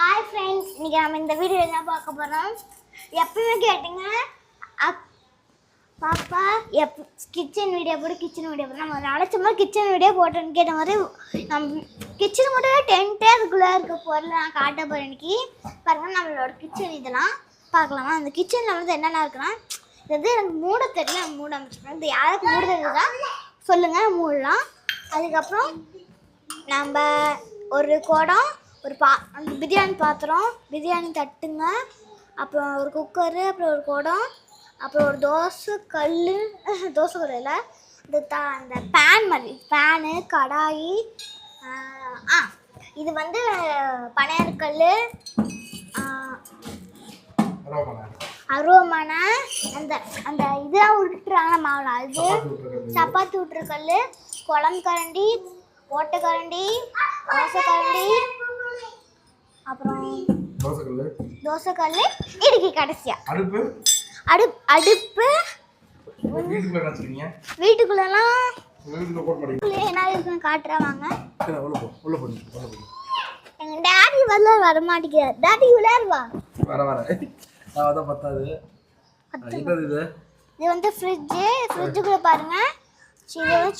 Hi friends, இன்னைக்கு நம்ம இந்த வீடியோ என்ன பார்க்க போகிறோம். எப்பவுமே கேட்டிங்க பாப்பா கிச்சன் வீடியோ போட்டு நம்ம நினச்ச மாதிரி கிச்சன் வீடியோ போட்டோன்னு கேட்ட மாதிரி நம்ம கிச்சன் மட்டும் 10 டேஸ்க்குள்ளே இருக்க பொருள் நான் காட்ட போகிறேன். இன்னைக்கு பாருங்கள், நம்மளோட கிச்சன் இதெல்லாம் பார்க்கலாமா. அந்த கிச்சனில் வந்து என்னென்ன இருக்குன்னா, இது வந்து எனக்கு மூட தெரியல, மூட அமைச்சிருக்கேன். இது யாருக்கு மூட தெரியுதா சொல்லுங்கள், மூடலாம். அதுக்கப்புறம் நம்ம ஒரு குடம், ஒரு அந்த பிரியாணி பாத்திரம், பிரியாணி தட்டுங்க, அப்புறம் ஒரு குக்கரு, அப்புறம் ஒரு குடம், அப்புறம் ஒரு தோசை கல்லில் அந்த பேன் மாதிரி பேனு, கடாயி, இது வந்து பனையாரக்கல், அருவமனை, அந்த அந்த இதெல்லாம் விட்டுறாங்க மாவுல, அது சப்பாத்தி விட்டுற கல், குழம்பு கரண்டி, ஓட்டக்கரண்டி, தோசைக்கரண்டி, அப்புறம் தோசைக்கல், இடுக்கி, கடைசியா அடுப்பு. வீட்டுக்குள்ளலாம் என்ன இருக்குன்னு காட்டுறேன் வாங்க. எங்க டாடி வர மாட்டேங்கிறார். டாடி விளையாடுவா. இது வந்து ஃப்ரிட்ஜுக்குள்ள பாருங்க,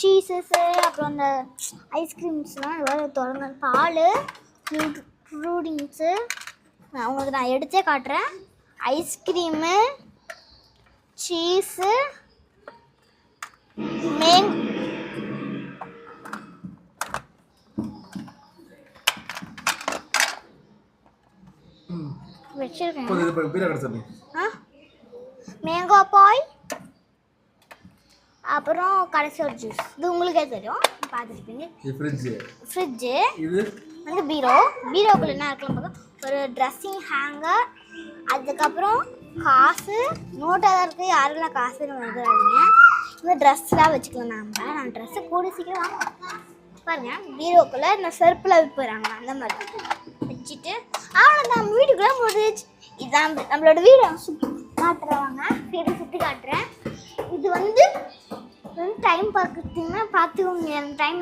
சீசஸ், அப்புறம் அந்த ஐஸ்கிரீம்ஸ்லாம் தொடங்க, பால், ஃப்ரூடிங்ஸு. உங்களுக்கு நான் எடுத்தே காட்டுறேன். ஐஸ்கிரீமு, சீஸு, வச்சிருக்கேன். மேங்கோ பாய், அப்புறம் கடைசி ஒரு ஜூஸ். இது உங்களுக்கே தெரியும், பார்த்துருப்பீங்க. ஃப்ரிட்ஜு இது வந்து பீரோக்குள்ள என்ன இருக்கலாம் பார்க்க. ஒரு ட்ரெஸ்ஸிங் ஹேங்கர், அதுக்கப்புறம் காசு, நோட்டாக தான் இருக்குது. யாரெல்லாம் காசுன்னு வந்துடாதீங்க. இந்த ட்ரெஸ்லாம் வச்சுக்கலாம். நான் ட்ரெஸ்ஸை கூட சீக்கிரம் வாங்க பாருங்க. பீரோக்குள்ளே இந்த செருப்பில் விற்பறாங்க, அந்த மாதிரி வச்சுட்டு நம்ம வீட்டுக்குள்ளே முடிச்சு. இதுதான் நம்மளோட வீடு. காட்டுறவாங்க, வீடு சுற்றி காட்டுறேன். இது வந்து டைம் பார்க்குறீங்கன்னா பார்த்துக்கோங்க. எனக்கு டைம்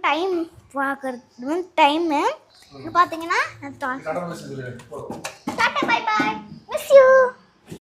டைம் பார்க்குறது டைமு பார்த்தீங்கன்னா, tata, bye bye, miss you.